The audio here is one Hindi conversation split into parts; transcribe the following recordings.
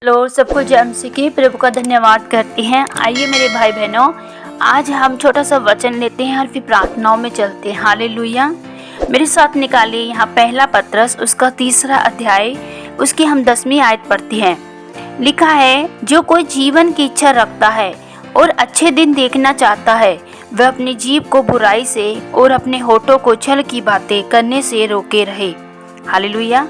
हेलो, सबको जय मसीह की। प्रभु का धन्यवाद करते हैं। आइए मेरे भाई बहनों, आज हम छोटा सा वचन लेते हैं और फिर प्रार्थनाओं में चलते हैं। हालेलुया। मेरे साथ निकालिए यहाँ पहला पत्रस उसका 3 अध्याय, उसकी हम 10वीं आयत पढ़ते हैं। लिखा है, जो कोई जीवन की इच्छा रखता है और अच्छे दिन देखना चाहता है, वह अपनी जीभ को बुराई से और अपने होठों को छल की बातें करने से रोके रहे। हालेलुया।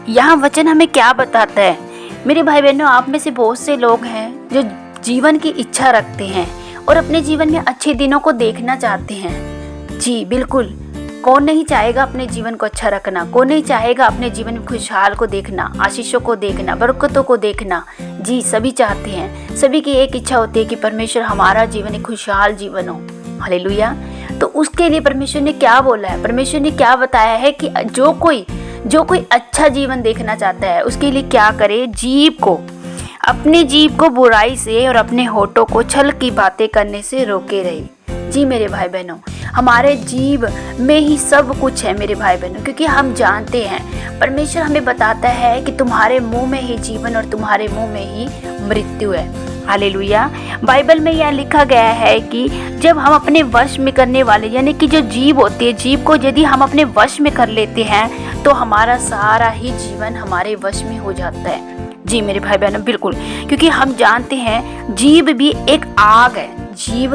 यहाँ वचन हमें क्या बताता है? मेरे भाई बहनों, आप में से बहुत से लोग हैं जो जीवन की इच्छा रखते हैं और अपने जीवन में अच्छे दिनों को देखना चाहते हैं। जी बिल्कुल, कौन नहीं चाहेगा अपने जीवन को अच्छा रखना? कौन नहीं चाहेगा अपने जीवन में खुशहाल को देखना, आशीषों को देखना, बरकतों को देखना? जी सभी चाहते हैं। सभी की एक इच्छा होती है कि परमेश्वर हमारा जीवन एक खुशहाल जीवन हो। हालेलुया। तो उसके लिए परमेश्वर ने क्या बोला है? परमेश्वर ने क्या बताया है कि जो कोई अच्छा जीवन देखना चाहता है उसके लिए क्या करे? अपनी जीभ को बुराई से और अपने होठों को छल की बातें करने से रोके रहे। जी मेरे भाई बहनों, हमारे जीभ में ही सब कुछ है मेरे भाई बहनों, क्योंकि हम जानते हैं परमेश्वर हमें बताता है कि तुम्हारे मुंह में ही जीवन और तुम्हारे मुंह में ही मृत्यु है। हालेलुया। बाइबल में यह लिखा गया है कि जब हम अपने वश में करने वाले, यानी कि जो जीभ होती है, जीभ को यदि हम अपने वश में कर लेते हैं तो हमारा सारा ही जीवन हमारे वश में हो जाता है। जी मेरे भाई बहनों, बिल्कुल, क्योंकि हम जानते हैं जीभ भी एक आग है। जीभ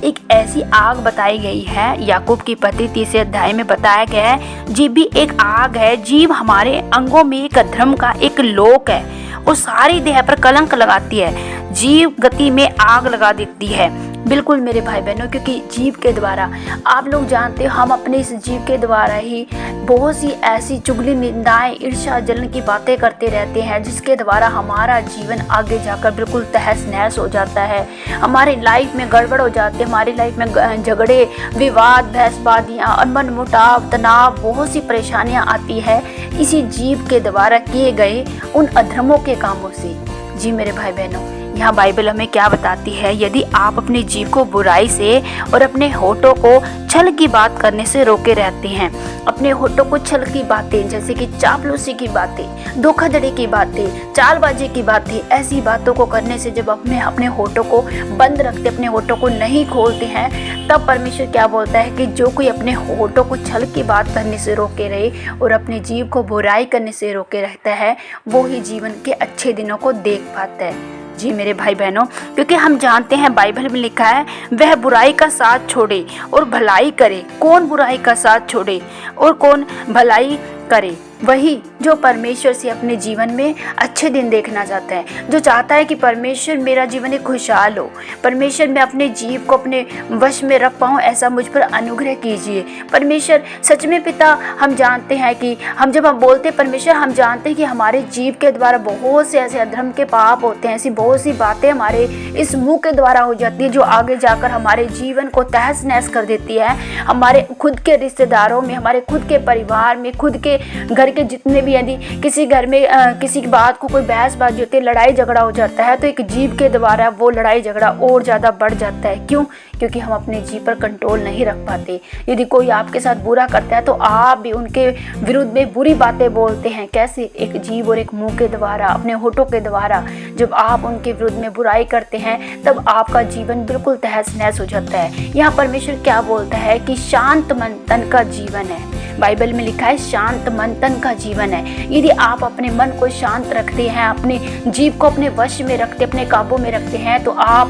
एक ऐसी आग बताई गई है, याकूब की पत्री 3 अध्याय में बताया गया है, जीभ भी एक आग है। जीभ हमारे अंगों में एक अधर्म का एक लोक है और सारी देह पर कलंक लगाती है। जीभ गति में आग लगा देती है। बिल्कुल मेरे भाई बहनों, क्योंकि जीभ के द्वारा आप लोग जानते हो, हम अपने इस जीभ के द्वारा ही बहुत सी ऐसी चुगली, निंदाएं, ईर्ष्या, जलन की बातें करते रहते हैं, जिसके द्वारा हमारा जीवन आगे जाकर बिल्कुल तहस नहस हो जाता है। हमारी लाइफ में गड़बड़ हो जाती है। हमारी लाइफ में झगड़े, विवाद, बहसबादियाँ और मनमुटाव, तनाव, बहुत सी परेशानियाँ आती है इसी जीभ के द्वारा किए गए उन अधर्मों के कामों से। जी मेरे भाई बहनों, यहाँ बाइबल हमें क्या बताती है? यदि आप अपनी जीभ को बुराई से और अपने होठों को छल की बात करने से रोके रहते हैं, अपने होठों को छल की बातें, जैसे कि चापलूसी की बातें, धोखाधड़ी की बातें, चालबाजी की बातें, ऐसी बातों को करने से जब अपने होठों को बंद रखते, अपने होठों को नहीं खोलते हैं, तब परमेश्वर क्या बोलता है कि जो कोई अपने होठों को छल की बात करने से रोके रहे और अपनी जीभ को बुराई करने से रोके रहता है, वो ही जीवन के अच्छे दिनों को देख पाता है। जी मेरे भाई बहनों, क्योंकि हम जानते हैं बाइबल में लिखा है, वह बुराई का साथ छोड़े और भलाई करे। कौन बुराई का साथ छोड़े और कौन भलाई करे? वही जो परमेश्वर से अपने जीवन में अच्छे दिन देखना चाहता है, जो चाहता है कि परमेश्वर मेरा जीवन एक खुशहाल हो। परमेश्वर मैं अपने जीव को अपने वश में रख पाऊँ, ऐसा मुझ पर अनुग्रह कीजिए। परमेश्वर सच में पिता, हम जानते हैं कि जब हम बोलते हैं परमेश्वर, हम जानते हैं कि हमारे जीव के द्वारा बहुत से ऐसे अधर्म के पाप होते हैं, ऐसी बहुत सी बातें हमारे इस मुंह के द्वारा हो जाती है जो आगे जाकर हमारे जीवन को तहस नहस कर देती है। हमारे खुद के रिश्तेदारों में, हमारे खुद के परिवार में, खुद के घर के जितने भी, यदि किसी घर में किसी की बात को कोई बहसबाजी होती है, लड़ाई झगड़ा हो जाता है, तो एक जीभ के द्वारा वो लड़ाई झगड़ा और ज़्यादा बढ़ जाता है। क्यों? क्योंकि हम अपने जीभ पर कंट्रोल नहीं रख पाते। यदि कोई आपके साथ बुरा करता है तो आप भी उनके विरुद्ध में बुरी बातें बोलते हैं। कैसे? एक जीभ और एक मुंह के द्वारा, अपने होठों के द्वारा। जब आप उनके विरुद्ध में बुराई करते हैं तब आपका जीवन बिल्कुल तहस नहस हो जाता है। यहाँ परमेश्वर क्या बोलता है कि शांत मन तन का जीवन है। बाइबल में लिखा है शांत मन तन का जीवन है। यदि आप अपने मन को शांत रखते हैं, अपने जीव को अपने वश में रखते, अपने काबू में रखते हैं, तो आप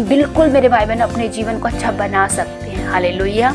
बिल्कुल मेरे भाई बहन अपने जीवन को अच्छा बना सकते हैं। हालेलुया।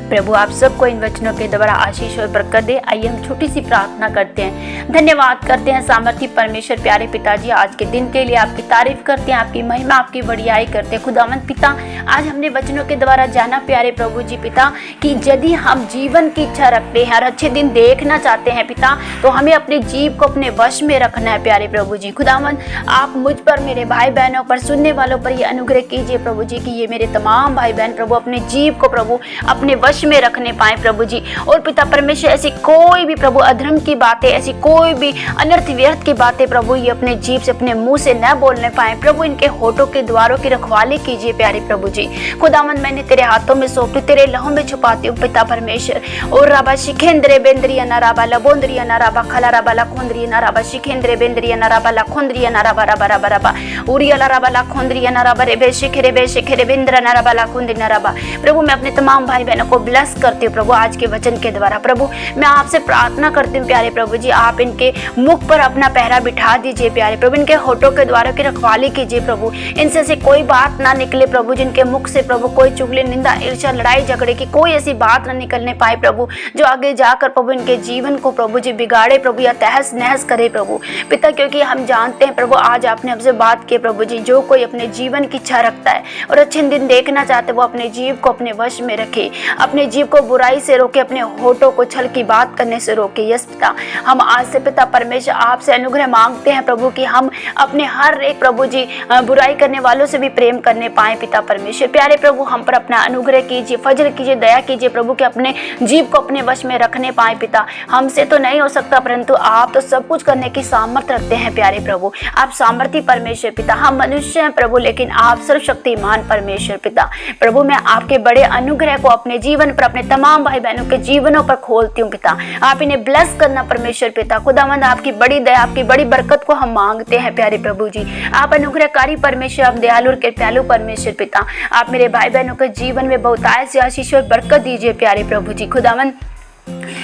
प्रभु आप सबको इन वचनों के द्वारा आशीष और बरकत दे। आइए हम छोटी सी प्रार्थना करते हैं। धन्यवाद करते हैं सामर्थी परमेश्वर, प्यारे पिताजी, आज के दिन के लिए आपकी तारीफ करते हैं, आपकी महिमा, आपकी बड़ाई करते हैं। खुदावंद पिता, आज हमने वचनों के द्वारा जाना प्यारे प्रभु जी पिता, कि यदि हम जीवन की इच्छा रखते हैं और अच्छे दिन देखना चाहते हैं पिता, तो हमें अपने जीव को अपने वश में रखना है प्यारे प्रभु जी। खुदावंद आप मुझ पर, मेरे भाई बहनों पर, सुनने वालों पर ये अनुग्रह कीजिए प्रभु जी कि ये मेरे तमाम भाई बहन प्रभु अपने जीव को प्रभु अपने वश वश में रखने पाए प्रभु जी। और पिता परमेश्वर ऐसी कोई भी प्रभु अधर्म की बातें, ऐसी कोई भी अनर्थ व्यर्थ की बातें प्रभु ये अपने जीभ से, अपने मुंह से न बोलने पाए प्रभु। इनके होठों के द्वारों की रखवाली कीजिए प्यारे प्रभु जी। खुदावन मैंने तेरे हाथों में सौंपती, तेरे लहू में छुपाती हूँ पिता परमेश्वर। और राबा शिखेंद्रे बेंद्रिया ना राबा लबोंद्रिया ना राबा खला राबा लखोंद्रिया ना राबा शिखेंद्रे बेंद्रिया ना राबा लखोंद्रिया ना राबा राबा राबा राबा उरिया ला राबा लखोंद्रिया ना राबा रेबे शिखेरे बेंद्रा ना राबा लखोंद्री ना राबा। प्रभु मैं अपने तमाम भाई बहनों को ब्लेस करती हूँ प्रभु आज के वचन के द्वारा। प्रभु मैं आपसे प्रार्थना करती हूँ प्यारे प्रभु जी, आप इनके मुख पर अपना पहरा बिठा दीजिए प्यारे प्रभु। इनके होठों के द्वारों की रखवाली कीजिए प्रभु। इनसे से कोई बात ना निकले प्रभु, जिनके मुख से प्रभु कोई चुगली, निंदा, ईर्ष्या, लड़ाई झगड़े की कोई ऐसी बात ना निकलने पाए प्रभु, जो आगे जाकर प्रभु इनके जीवन को प्रभु जी बिगाड़े प्रभु, या तहस नहस करे प्रभु पिता। क्योंकि हम जानते हैं प्रभु आज आपने हमसे बात की प्रभु जी, जो कोई अपने जीवन की इच्छा रखता है और अच्छे दिन देखना चाहते वो अपने जीव को अपने वश में रखे, अपने जीव को बुराई से रोके, अपने होठों को छल की बात करने से रोके। यस पिता, हम आज से पिता परमेश्वर आपसे अनुग्रह मांगते हैं प्रभु कि हम अपने हर एक प्रभु जी बुराई करने वालों से भी प्रेम करने पाए पिता परमेश्वर। प्यारे प्रभु हम पर अपना अनुग्रह कीजिए, फजल कीजिए, दया कीजिए प्रभु कि अपने जीव को अपने वश में रखने पाए पिता। हमसे तो नहीं हो सकता परंतु आप तो सब कुछ करने की सामर्थ्य रखते हैं प्यारे प्रभु। आप सामर्थ्य परमेश्वर पिता। हम मनुष्य हैं प्रभु लेकिन आप सर्वशक्तिमान परमेश्वर पिता। प्रभु मैं आपके बड़े अनुग्रह को अपने जीवन पर, अपने तमाम भाई बहनों के जीवनों पर खोलती हूँ पिता। आप इन्हें ब्लेस करना परमेश्वर पिता। खुदावंद आपकी बड़ी दया, आपकी बड़ी बरकत को हम मांगते हैं प्यारे प्रभु जी। आप अनुग्रहकारी परमेश्वर, आप दयालु और कृपालु परमेश्वर पिता। आप मेरे भाई बहनों के जीवन में बहुतायत से आशीष और बरकत दीजिए प्यारे प्रभु जी। खुदावंद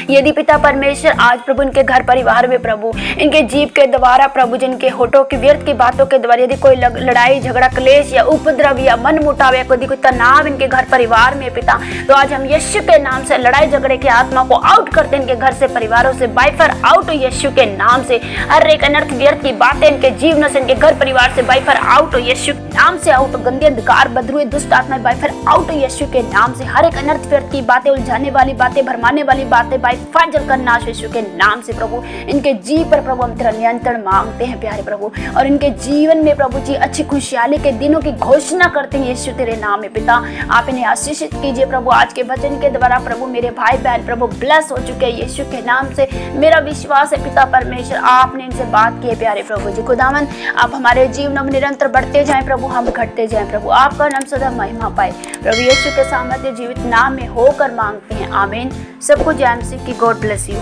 यदि पिता परमेश्वर आज प्रभु इनके घर परिवार में प्रभु इनके जीव के द्वारा प्रभु, जिनके होठों की व्यर्थ की बातों के द्वारा यदि कोई लड़ाई झगड़ा, क्लेश या उपद्रव या मन मुटाव या कोई तनाव इनके घर परिवार में पिता, तो आज हम यीशु के नाम से लड़ाई झगड़े की आत्मा को आउट करते इनके घर से, परिवारों से, बाय फायर आउट हो यीशु के नाम से। हर एक अनर्थ व्यर्थ की बातें इनके जीवन से, इनके घर परिवार से बाय फायर आउट हो यीशु के नाम से आउट हो। गंदे अंधकार, बदरुए, दुष्ट आत्मा बाय फायर आउट हो यीशु के नाम से। हर एक अनर्थ व्यर्थ की बातें, उलझाने वाली बातें, भरमाने वाली बातें फाजल का नाश यीशु के नाम से प्रभु। इनके जीव पर प्रभु हम तेरा नियंत्रण मांगते हैं प्यारे प्रभु, और इनके जीवन में प्रभु जी अच्छी खुशहाली के दिनों की घोषणा करते हैं यीशु तेरे नाम में पिता। आप इन्हें आशीषित कीजिए प्रभु। आज के वचन के द्वारा प्रभु मेरे भाई बहन प्रभु ब्लेस हो चुके हैं यीशु के नाम से। मेरा विश्वास है पिता परमेश्वर आपने इनसे बात की है प्यारे प्रभु जी। खुदावन आप हमारे जीवन में निरंतर बढ़ते जाएं प्रभु, हम घटते जाएं प्रभु, आपका नाम सदा महिमा पाए प्रभु। यीशु के सामर्थ्य जीवित नाम में होकर मांगते हैं, आमीन। सबको जय मसीह की। God bless you.